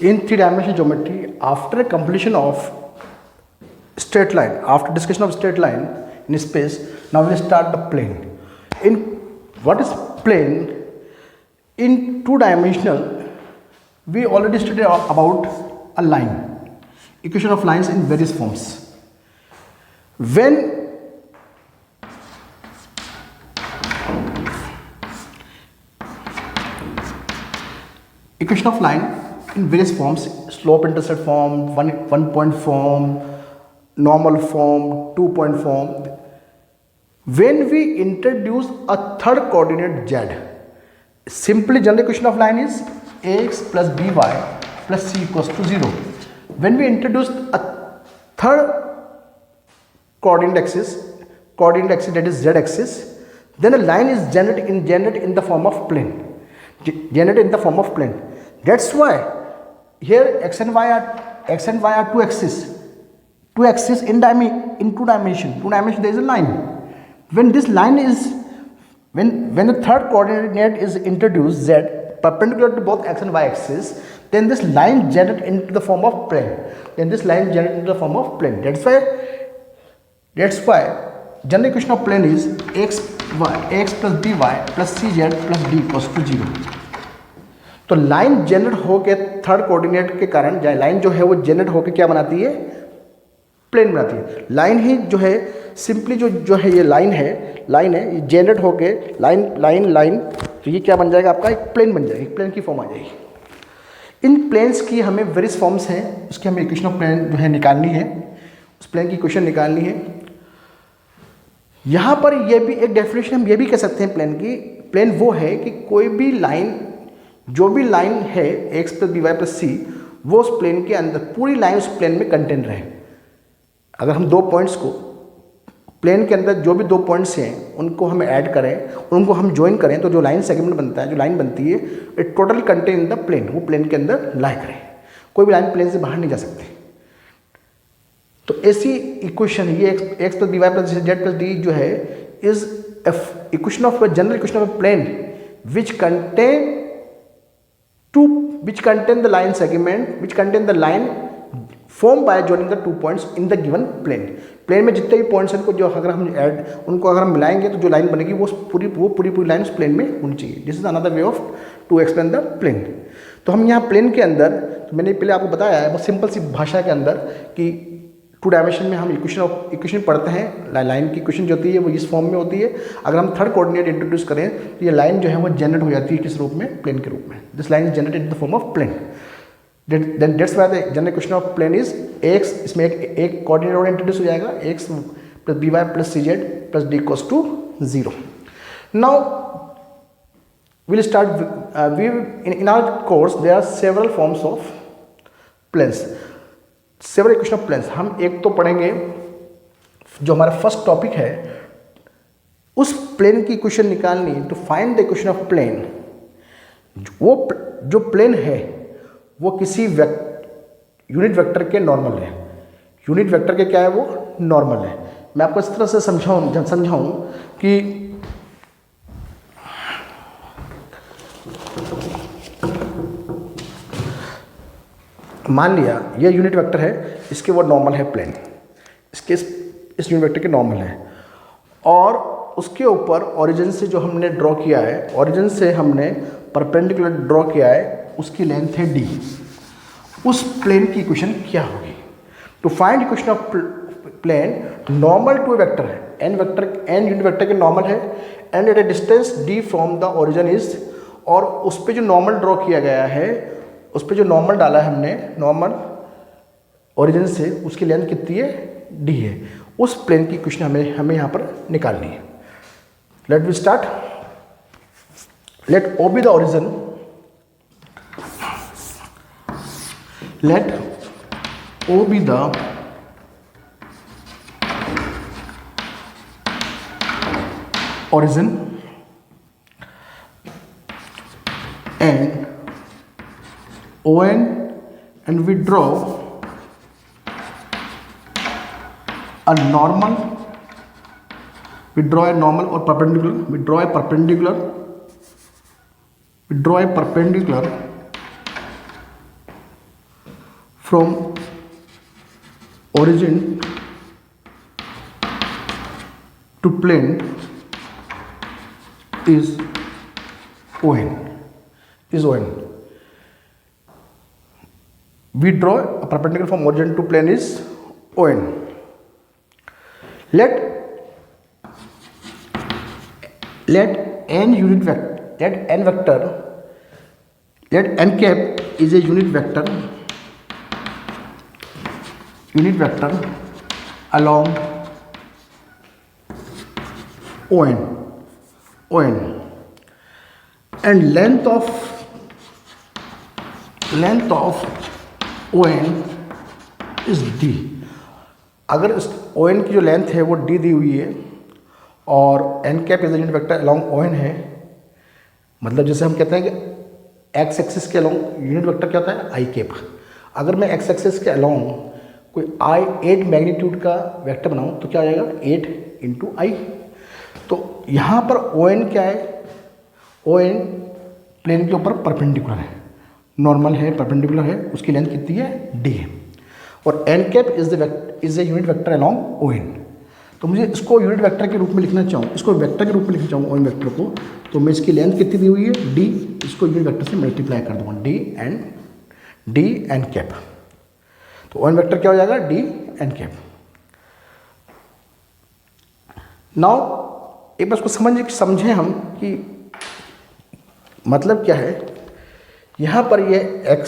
In three-dimensional geometry, after completion of straight line, after discussion of straight line in space, now we start the plane. In what is plane? In two-dimensional, we already studied about a line, equation of lines in various forms. When equation of line in various forms, slope intercept form, one point form, normal form, 2-point form. When we introduce a third coordinate z, simply general equation of line is ax plus by plus c equals to 0. When we introduce a third coordinate axis that is z axis, then a line is generated in the form of plane. That's why here x and y are two axes in two dimension. There is a line. When this line is when the third coordinate is introduced, z, perpendicular to both x and y axis, then this line generated into the form of plane. That's why general equation of plane is ax plus by plus cz plus d equals to 0. तो line generate होके third coordinate के कारण line जो है वो generate होके क्या बनाती है? प्लेन बनाती है. लाइन ही जो है सिंपली जो है ये लाइन है ये जनरेट होके लाइन तो ये क्या बन जाएगा? आपका एक प्लेन बन जाएगा, एक प्लेन की फॉर्म आ जाएगी. इन प्लेन्स की हमें वेरियस फॉर्म्स हैं, उसकी हमें इक्वेशन ऑफ प्लेन जो है निकालनी है, उस प्लेन की इक्वेशन निकालनी है. यहाँ पर ये भी एक डेफिनेशन हम ये भी कह सकते हैं प्लेन की. प्लेन वो है कि कोई भी लाइन, जो भी लाइन है x plus b y plus c, वो उस प्लेन के अंदर पूरी लाइन उस प्लेन में कंटेंट रहे. अगर हम दो पॉइंट्स को प्लेन के अंदर जो भी दो पॉइंट्स हैं उनको हम ऐड करें, उनको हम ज्वाइन करें, तो जो लाइन सेगमेंट बनता है, जो लाइन बनती है, it totally contain in the plane. वो प्लेन के अंदर लाई करें. कोई भी लाइन प्लेन से बाहर नहीं जा सकती. तो ऐसी इक्वेशन ये x plus b y plus z plus d जो है is equation of general equation of plane which contain the line segment, which contain the line formed by joining the 2 points in the given plane. Plane में जितने भी points हैं उनको जो अगर हम उनको अगर हम मिलाएंगे तो जो लाइन बनेगी वो पूरी लाइन उस प्लेन में होनी चाहिए. This is another way of to explain the plane. तो हम यहाँ प्लेन के अंदर, तो मैंने पहले आपको बताया है बहुत सिंपल सी भाषा के अंदर कि टू डायमेंशन में हम इक्वेशन पढ़ते हैं. लाइन की इक्वेशन जो होती है वो इस फॉर्म में होती है. अगर हम थर्ड कोऑर्डिनेट इंट्रोड्यूस करें तो ये लाइन जो है वो जनरेट हो जाती है किस रूप में? प्लेन के रूप में. This line is generated in the form of plane. Then that's why the general equation of plane is ax, इसमें एक कोऑर्डिनेट और इंट्रोड्यूस हो जाएगा, x plus b y plus c z plus d equals to 0. Now we'll start in our course there are several forms of planes, several equation of planes. हम एक तो पढ़ेंगे जो हमारा फर्स्ट टॉपिक है, उस प्लेन की इक्वेशन निकालनी, to find the equation of plane. वो जो प्लेन है वो किसी यूनिट वेक्टर के नॉर्मल है. यूनिट वेक्टर के क्या है? वो नॉर्मल है. मैं आपको इस तरह से समझाऊं कि मान लिया ये यूनिट वेक्टर है, इसके वो नॉर्मल है प्लेन, इसके इस यूनिट वेक्टर के नॉर्मल है, और उसके ऊपर ओरिजिन से जो हमने ड्रॉ किया है, ओरिजिन से हमने परपेंडिकुलर ड्रॉ किया है, उसकी लेंथ है d. उस प्लेन की इक्वेशन क्या होगी? To find equation of plane, normal to vector है, n यूनिट वेक्टर के नॉर्मल है, and at a distance d from the origin is, और उस पर जो नॉर्मल ड्रॉ किया गया है, उस पर जो नॉर्मल डाला है हमने, नॉर्मल ओरिजिन से, उसकी लेंथ कितनी है? d है. उस प्लेन की इक्वेशन हमें यहाँ पर निकालनी है. Let we start. Let O be the origin. Let O be the origin and ON, and we draw a normal, or perpendicular. We draw a perpendicular from origin to plane is ON. We draw a perpendicular from origin to plane is ON. Let n cap is a unit vector along ON, and length of ON is D. अगर इस ON की जो length है वो D दी हुई है और n cap is unit vector along ON है, मतलब जैसे हम कहते हैं कि x एक्सिस के अलॉन्ग यूनिट वेक्टर क्या होता है i कैप। अगर मैं x एक्सिस के अलॉन्ग कोई 8 मैग्नीट्यूड का वेक्टर बनाऊं तो क्या आ जाएगा 8 इंटू आई। तो यहाँ पर ON क्या है, ON प्लेन के ऊपर परपेंडिकुलर है, नॉर्मल है, परपेंडिकुलर है, उसकी लेंथ कितनी है d है, और n cap is a unit vector along ON। तो मुझे इसको यूनिट वेक्टर के रूप में लिखना चाहूँ, इसको वेक्टर के रूप में लिखना चाहूँ ON वेक्टर को, तो मैं इसकी लेंथ कितनी दी हुई है d, इसको यूनिट वेक्टर से मल्टीप्लाई कर दूँगा d एन कैप। तो ON वेक्टर क्या हो जाएगा d एन कैप। नाउ एक बार उसको समझें हम कि मतलब क्या है। यहाँ पर ये x,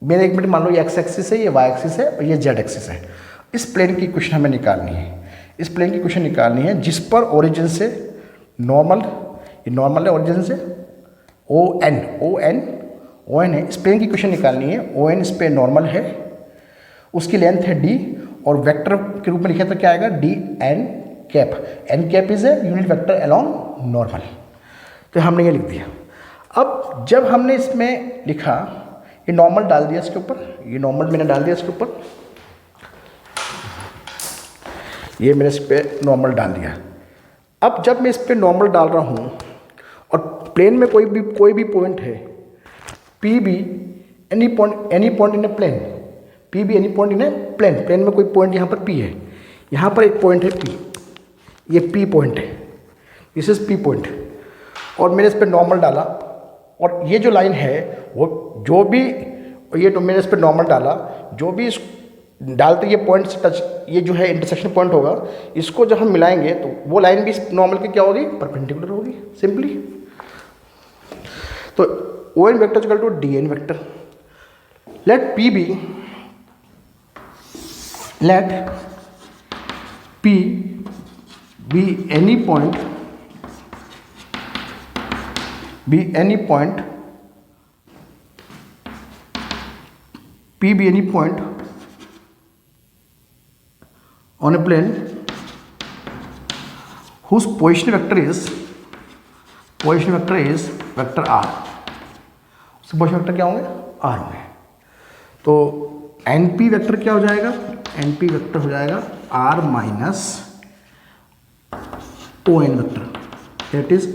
मैंने एक मिनट मान लो ये x एक्सिस है, ये y एक्सिस है और ये z एक्सिस है। इस प्लेन की क्वेश्चन हमें निकालनी है, इस प्लेन की क्वेश्चन निकालनी है जिस पर ओरिजिन से नॉर्मल, ये नॉर्मल है ओरिजिन से ON है, इस प्लेन की क्वेश्चन निकालनी है। ON इस पे नॉर्मल है, उसकी लेंथ है d और वेक्टर के रूप में लिखे तो क्या आएगा d n cap is a unit vector along normal. तो हमने ये लिख दिया। अब जब हमने इसमें लिखा, ये नॉर्मल डाल दिया इसके ऊपर, ये नॉर्मल मैंने डाल दिया इसके ऊपर, ये मैंने इस पर नॉर्मल डाल दिया। अब जब मैं इस पर नॉर्मल डाल रहा हूँ और प्लेन में कोई भी पॉइंट है P be, any point in a plane, P be any point in a plane में कोई पॉइंट यहाँ पर पी है, यहाँ पर एक पॉइंट है पी, ये पी पॉइंट है, दिस इज पी पॉइंट, और मैंने इस पर नॉर्मल डाला और ये जो लाइन है वो जो भी, ये तो मैंने इस पर नॉर्मल डाला, जो भी इस डालते ये पॉइंट से टच, ये जो है इंटरसेक्शन पॉइंट होगा, इसको जब हम मिलाएंगे तो वो लाइन भी नॉर्मल की क्या होगी, परपेंडिकुलर होगी सिंपली। तो ON vector equal to DN vector. Let P be any point on a plane whose position vector is vector r। उसके पोजिशन वेक्टर क्या होंगे, r होंगे। तो NP वेक्टर क्या हो जाएगा, NP वेक्टर हो जाएगा r minus ON vector, that is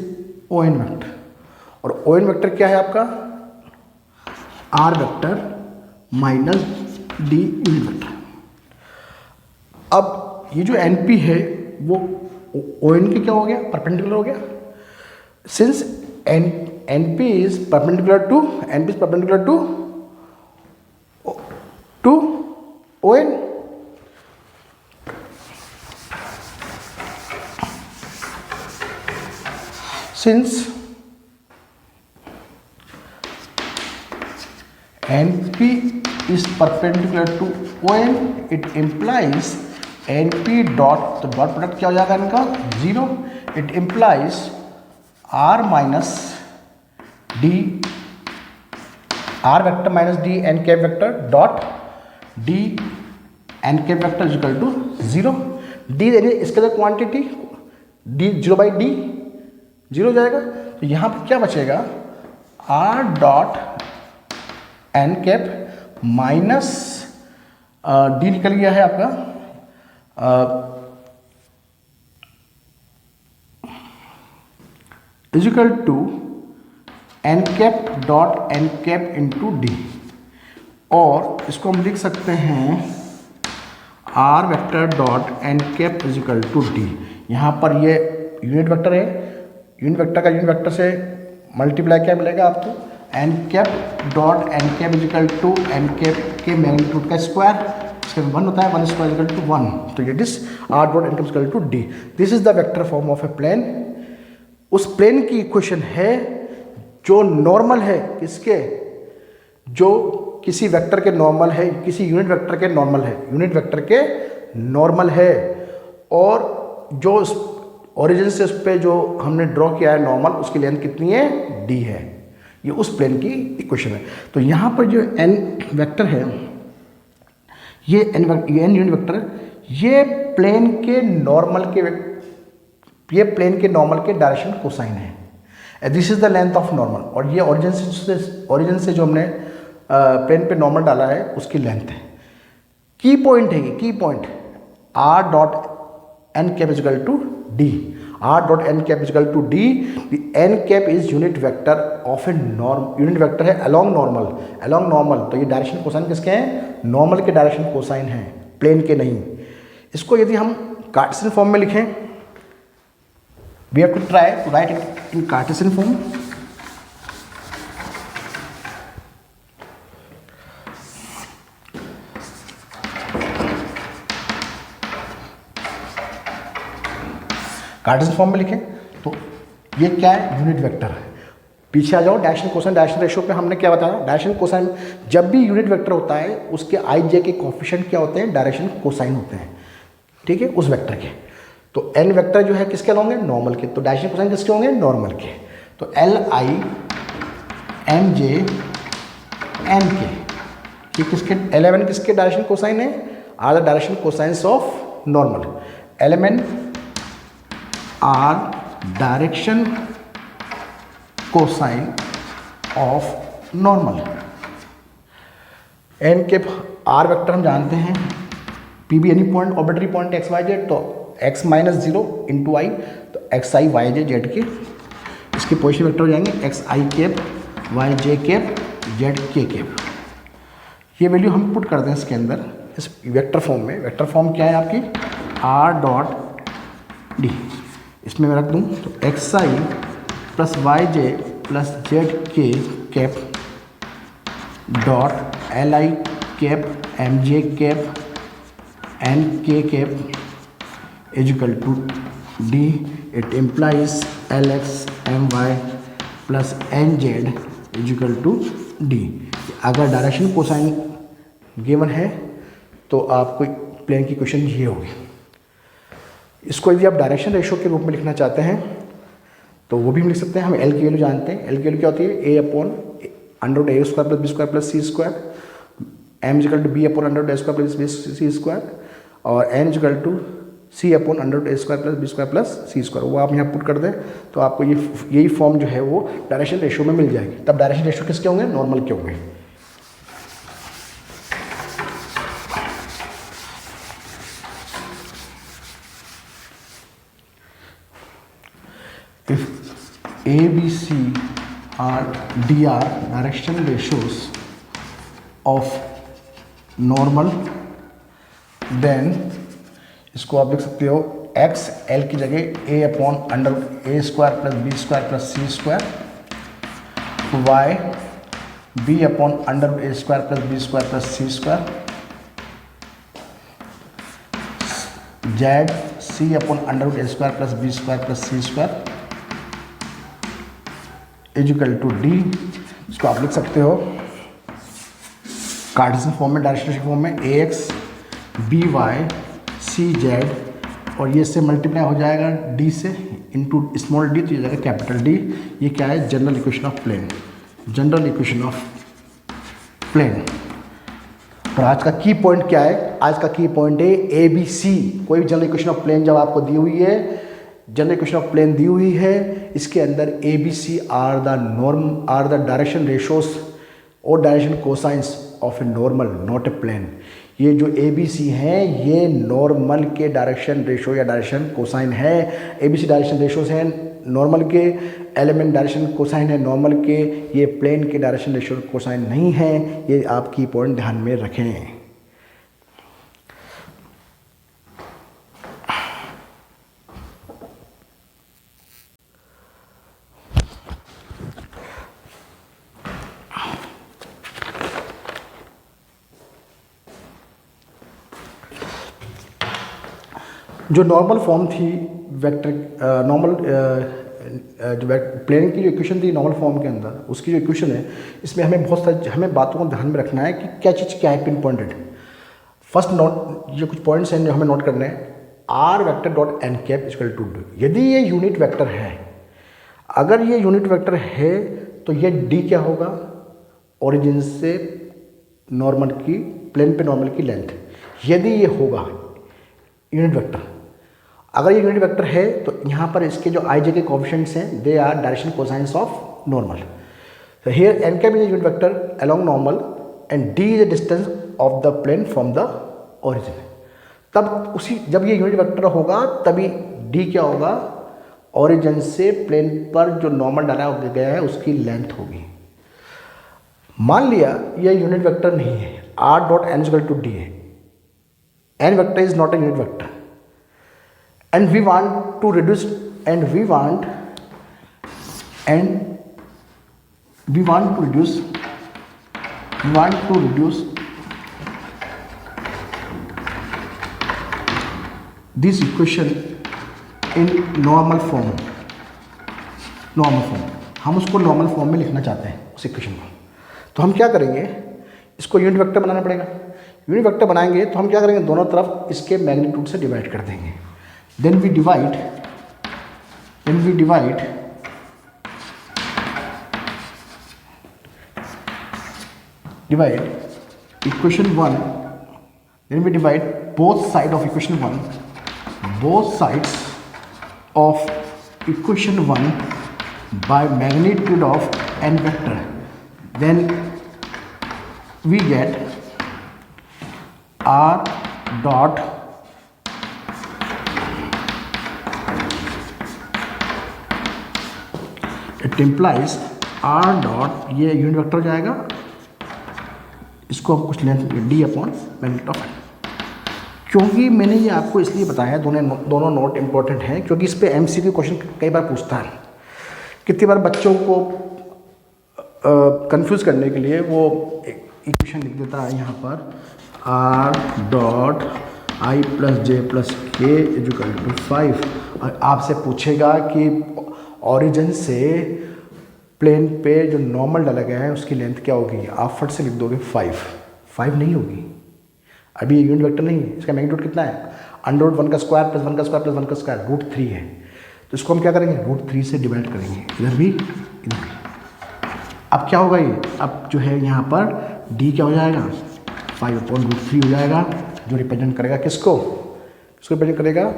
ON vector. और ON वेक्टर क्या है आपका, r vector minus d unit vector. अब ये जो NP है वो ON के क्या हो गया, परपेंडिकुलर हो गया। Since NP is perpendicular to ON, since NP is perpendicular to ON, it implies NP dot, तो डॉट प्रोडक्ट क्या हो जाएगा इनका 0, it implies R minus D, R vector minus D n cap vector dot D n cap vector is equal to 0। D यानी इसके अंदर quantity D 0/D 0 हो जाएगा। तो यहाँ पर क्या बचेगा, R dot n cap minus D निकल गया है आपका is equal to n cap dot n cap into D। और इसको हम लिख सकते हैं r vector dot n cap is equal to d. यहाँ पर ये यूनिट वेक्टर है, यूनिट वेक्टर का यूनिट वेक्टर से मल्टीप्लाई क्या मिलेगा आपको, n cap dot n cap is equal to n cap के मैग्नीट्यूड का स्क्वायर, इसका 1 होता है, 1 स्क्वायर इजिकल टू 1, तो it is r dot n cap is equal to d. This is the vector form of a plane. उस plane की equation है जो नॉर्मल है किसके, जो किसी वेक्टर के नॉर्मल है, किसी यूनिट वेक्टर के नॉर्मल है, यूनिट वेक्टर के नॉर्मल है, और जो ओरिजिन से उस पर जो हमने ड्रॉ किया है नॉर्मल, उसकी लेंथ कितनी है, डी है। ये उस प्लेन की इक्वेशन है। तो यहाँ पर जो एन वेक्टर है, ये एन यूनिट वेक्टर है, ये प्लेन के नॉर्मल के डायरेक्शन कोसाइन है। This is the length of normal, और ये ओरिजिन से जो हमने प्लेन पे नॉर्मल डाला है उसकी लेंथ है। की पॉइंट है, की point r dot n cap is equal to d, r dot n cap is equal to d. N cap is unit vector of a unit vector है अलोंग नॉर्मल, अलोंग नॉर्मल। तो ये डायरेक्शन कोसाइन किसके हैं, normal के direction cosine हैं, plane के नहीं। इसको यदि हम कार्टेशियन फॉर्म में लिखें, we have to try to write in Cartesian form. Cartesian form में लिखें तो ये क्या है, यूनिट वेक्टर है। पीछे आ जाओ, डायरेक्शन कोसाइन डायरेक्शन रेशियो पे हमने क्या बताया, डायरेक्शन कोसाइन जब भी यूनिट वेक्टर होता है उसके आई जे के कोफिशिएंट क्या होते हैं, डायरेक्शन कोसाइन होते हैं, ठीक है, उस वेक्टर के। तो एन वेक्टर जो है किसके होंगे, नॉर्मल के, तो डायरेक्शन कोसाइन किसके होंगे, नॉर्मल के। तो l i m j n k, ये किसके, एलेवन किसके डायरेक्शन कोसाइन है, are the direction cosines of normal. L m n are direction cosine of normal. N के आर वेक्टर हम जानते हैं, P be any point arbitrary point x y z, तो x minus zero into i, तो x i y j z k, इसके position vector हो जाएंगे x i cap y j cap Z k cap. ये value हम put कर दें इसके अंदर, इस वेक्टर फॉर्म में। वेक्टर फॉर्म क्या है आपकी, आर डॉट डी, इसमें मैं रख दूँ तो x i plus y j plus z k cap dot l i cap m j cap n k cap is equal to d. It implies l x m y plus n z equal to d. अगर direction cosine given है तो आपको plane की question ये होगी। इसको यदि आप डायरेक्शन रेशियो के रूप में लिखना चाहते हैं तो वो भी हम लिख सकते हैं। हम एल की वैल्यू जानते हैं, एल की वैल्यू क्या होती है, a upon under a square plus b square plus c square, m equal to b upon under a square plus b c square, और n equal to c upon under a square plus b square plus c square. वो आप यहाँ put कर दें तो आपको यही form जो है वो डायरेक्शन रेशियो में मिल जाएगी। तब डायरेक्शन रेशियो किसके होंगे, नॉर्मल के होंगे। If A, B, C are DR direction ratios of normal, then इसको आप लिख सकते हो x L की जगह A upon under a square plus b square plus c square, y B upon under a square plus b square plus c square, z C upon under a square plus b square plus c square equal to d. इसको आप लिख सकते हो cartesian form में, direction form में, a x b y c z, और ये से मल्टीप्लाई हो जाएगा डी से इंटू स्मॉल डी, तो ये जाएगा कैपिटल डी। ये क्या है, general equation of plane, general equation of plane. और आज का की पॉइंट क्या है, आज का की पॉइंट है ए बी सी। कोई भी जनरल इक्वेशन ऑफ प्लेन जब आपको दी हुई है, जनरल इक्वेशन ऑफ प्लेन दी हुई है, इसके अंदर a b c are the direction ratios और direction cosines of a normal not a plane. ये जो ए बी सी हैं ये नॉर्मल के डायरेक्शन रेशो या डायरेक्शन कोसाइन है। A b c direction ratios हैं नॉर्मल के, एलिमेंट डायरेक्शन कोसाइन है नॉर्मल के, ये प्लेन के डायरेक्शन रेशो कोसाइन नहीं है। ये आपकी पॉइंट ध्यान में रखें। जो नॉर्मल फॉर्म थी वेक्टर नॉर्मल जो प्लेन की जो इक्वेशन थी नॉर्मल फॉर्म के अंदर, उसकी जो इक्वेशन है इसमें हमें बहुत सारी हमें बातों को ध्यान में रखना है कि क्या चीज़ क्या है पिन पॉइंटेड। फर्स्ट नोट ये कुछ पॉइंट्स हैं जो हमें नोट करने हैं। R vector dot n cap equal to d, यदि ये यूनिट वेक्टर है, अगर ये यूनिट वेक्टर है तो ये डी क्या होगा, ओरिजिन से नॉर्मल की प्लेन पे नॉर्मल की लेंथ। यदि ये होगा यूनिट वेक्टर, अगर ये यूनिट वेक्टर है तो यहाँ पर इसके जो आई जे के कोएफिशिएंट्स हैं they are direction cosines of normal. So here n cap is a unit vector along normal and d is the distance of the plane from the origin। तब उसी जब ये यूनिट वेक्टर होगा तभी d क्या होगा, origin से plane पर जो नॉर्मल डाला गया है उसकी लेंथ होगी। मान लिया ये यूनिट वेक्टर नहीं है, r dot n equal to d है, n vector is not a unit vector and we want to reduce and we want to reduce this equation in normal form। हम उसको normal form में लिखना चाहते हैं उस इक्वेशन को, तो हम क्या करेंगे, इसको यूनिट वेक्टर बनाना पड़ेगा। यूनिट वेक्टर बनाएंगे तो हम क्या करेंगे, दोनों तरफ इसके मैग्नीट्यूड से डिवाइड कर देंगे। Then we divide equation 1, then we divide both sides of equation 1 by magnitude of n vector, then we get r dot it implies r dot ये यूनिट वेक्टर हो जाएगा, इसको हम कुछ length d upon magnitude of n. क्योंकि मैंने ये आपको इसलिए बताया, दोनों नोट इम्पॉर्टेंट हैं क्योंकि इस पे एमसीक्यू क्वेश्चन कई बार पूछता है। कितनी बार बच्चों को कंफ्यूज करने के लिए वो इक्वेशन लिख देता है यहाँ पर R dot I plus J plus के इक्वल टू 5, और आपसे पूछेगा कि ओरिजिन से प्लेन पे जो नॉर्मल डाला गया है उसकी लेंथ क्या होगी, आप फट से लिख दोगे 5 नहीं होगी, अभी ये यूनिट वेक्टर नहीं है। इसका मैग्नीट्यूड कितना है, अंडर रूट 1 का स्क्वायर प्लस 1 का स्क्वायर प्लस 1 का स्क्वायर, रूट 3 है। तो इसको हम क्या करेंगे, रूट 3 से डिवाइड करेंगे, इधर भी इधर भी। अब क्या होगा ये, अब जो है यहाँ पर डी क्या हो जाएगा, 5/√3 हो जाएगा, जो रिप्रेजेंट करेगा किसको, इसको रिप्रेजेंट करेगा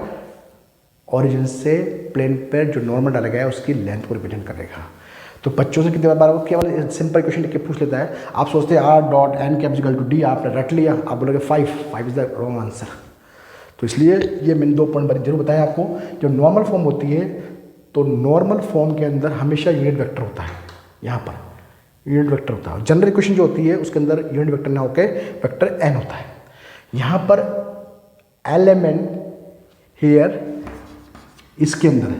ओरिजिन से प्लेन पर जो नॉर्मल डाला गया है उसकी लेंथ को रिप्रेजेंट करेगा। तो बच्चों से कितनी बार केवल सिंपल क्वेश्चन लिख के पूछ लेता है, आप सोचते हैं r dot n cap equal to d, आपने रट लिया, आप बोलोगे 5 इज द रॉन्ग आंसर। तो इसलिए ये मैंने 2 पॉइंट जरूर बताया आपको। जो नॉर्मल फॉर्म होती है तो नॉर्मल फॉर्म के अंदर हमेशा यूनिट वेक्टर होता है, यहाँ पर यूनिट वेक्टर होता है। जनरल इक्वेशन जो होती है उसके अंदर यूनिट वेक्टर ना होकर वेक्टर एन होता है। यहाँ पर एलिमेंट हियर इसके अंदर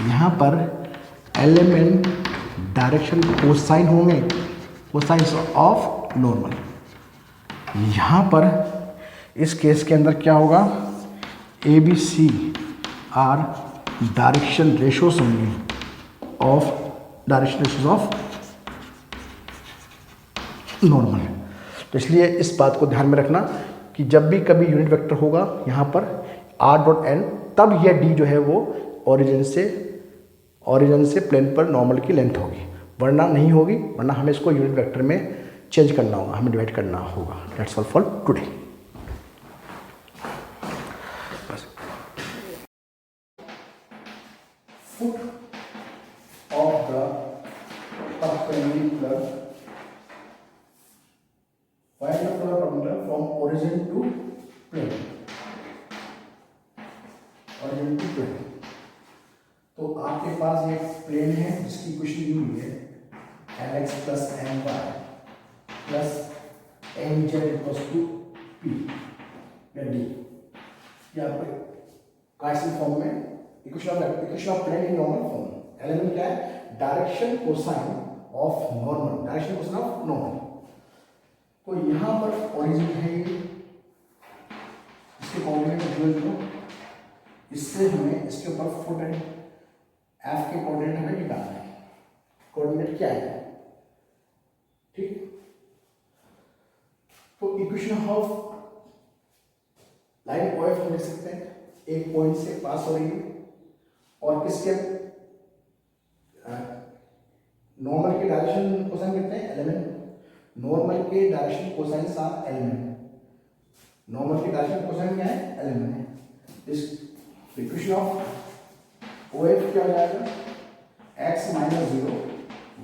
यहाँ पर एलिमेंट डायरेक्शन कोसाइन होंगे, कोसाइंस ऑफ नॉर्मल। यहाँ पर इस केस के अंदर क्या होगा, a b c are direction ratios होंगे ऑफ नॉर्मल। तो इसलिए इस बात को ध्यान में रखना कि जब भी कभी यूनिट वेक्टर होगा यहाँ पर आर डॉट एन, तब यह डी जो है वो ओरिजिन से प्लेन पर नॉर्मल की लेंथ होगी, वरना नहीं होगी, वरना हमें इसको यूनिट वेक्टर में चेंज करना होगा, हमें डिवाइड करना होगा। That's all for today. Foot of the perpendicular, find the perpendicular from origin to plane, origin to plane। तो आपके पास ये प्लेन है जिसकी इक्वेशन दी हुई है mx plus my plus mz equals to p या d। ये आपके कार्टेशियन फॉर्म में equation of plane in normal form. L m n क्या है? Direction cosine of normal, direction cosine of normal. तो यहां पर ओरिजिन है ये, इसके कोऑर्डिनेट 0 0, इससे हमें इसके ऊपर फुट है, एफ के कोऑर्डिनेट हमें निकालना है। कोऑर्डिनेट क्या है? ठीक, तो इक्वेशन ऑफ लाइन OF हम लिख सकते हैं, एक पॉइंट से पास हो रही है और किसके नॉर्मल के डायरेक्शन कोसाइन कहते हैं एलिमेंट। नॉर्मल के direction cosine are l m n, normal के डायरेक्शन कोसाइन क्या है? एलिमेंट है। इस इक्वेशन ऑफ OF क्या हो जाएगा? x minus 0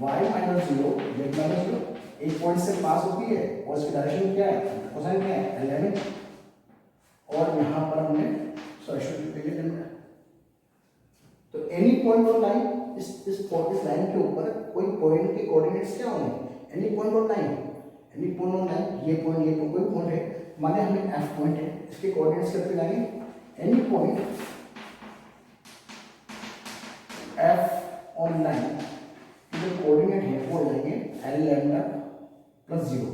y minus 0 z minus 0, एक पॉइंट से पास होती है और इसकी डायरेक्शन क्या है? कोसाइन क्या है? एलिमेंट। और यहां पर हमने सॉल्यूशन ले लिया। तो एनी पॉइंट ऑन लाइन, इस लाइन के ऊपर कोई पॉइंट के कोऑर्डिनेट्स क्या होंगे? Any point on line, any point on line, ये पॉइंट कोई पॉइंट है, माने हमें एफ पॉइंट है, इसके कोऑर्डिनेट्स कितने लाएंगे? Any point F on line जो कोऑर्डिनेट है वो लेंगे L lambda plus 0,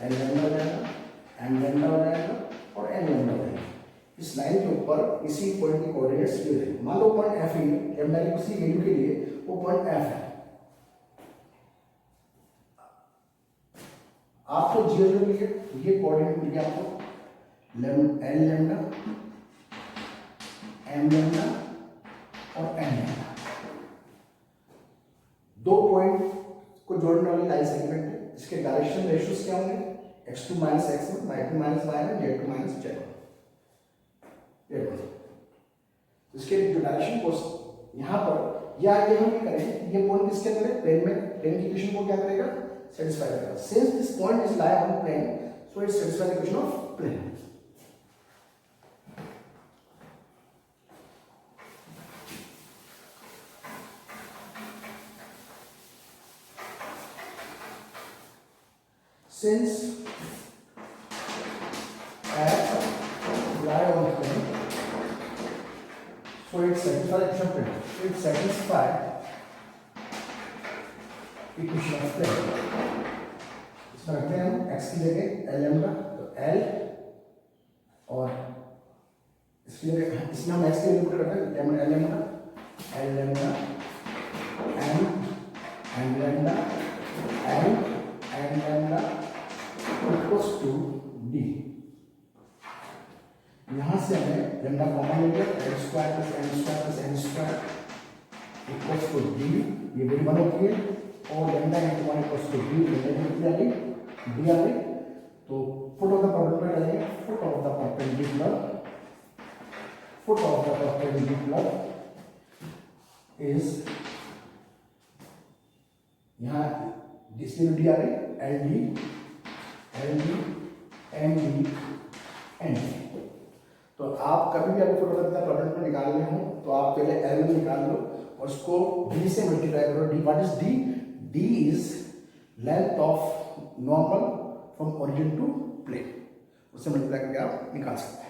L lambda हो जाएगा, एम लैम्डा हो जाएगा और एन लैम्डा हो जाएगा। इस लाइन के ऊपर इसी पॉइंट की कोऑर्डिनेट्स ये रहेंगे। मान लो पॉइंट एफ है, लैम्डा की उसी वैल्यू के लिए वो पॉइंट एफ है। आपको 0 0 मिल गया, ये कोऑर्डिनेट मिल गया आपको एल लैम्डा, एम लैम्डा और एन लैम्डा। दो पॉइंट को जोड़ने वाली लाइन सेगमेंट है, इसके डायरेक्शन रेशियोज क्या होंगे? x2 minus x1, y2 minus y1, z2 minus z1। इसके जो डायरेक्शन को यहां पर या ये हम करें, ये पॉइंट किसके अंदर है? प्लेन में। प्लेन की इक्वेशन को क्या करेगा? सेटिस्फाई करेगा। Since this point is lie on plane, so it satisfy the equation of plane. Since f lie on plane, so it satisfies equation of plane. So it satisfies equation of plane. इसमें रखते हैं हम x की जगह l lambda, तो l और इसकी जगह इसमें हम x की वैल्यू पुट करते हैं lambda l lambda, l lambda, m lambda, n lambda equals to d। यहां से हमें लैम्डा कॉमन ले लिया, l square plus n square plus n square equals to d, ये वैल्यू 1 होती है और lambda into 1 equals to d, value आ गई। तो फुट ऑफ द परपेंडिकुलर डालेंगे, foot of the perpendicular, foot of the perpendicular is, यहां इसकी डी आ गई L D m d n. तो आप कभी भी आपको फुट ऑफ द परपेंडिकुलर निकालने हो तो आप पहले एल निकाल लो और उसको डी से मल्टीप्लाई करो। D what is d? D is length of normal from origin to plane, उससे मल्टीप्लाई करके आप निकाल सकते हैं।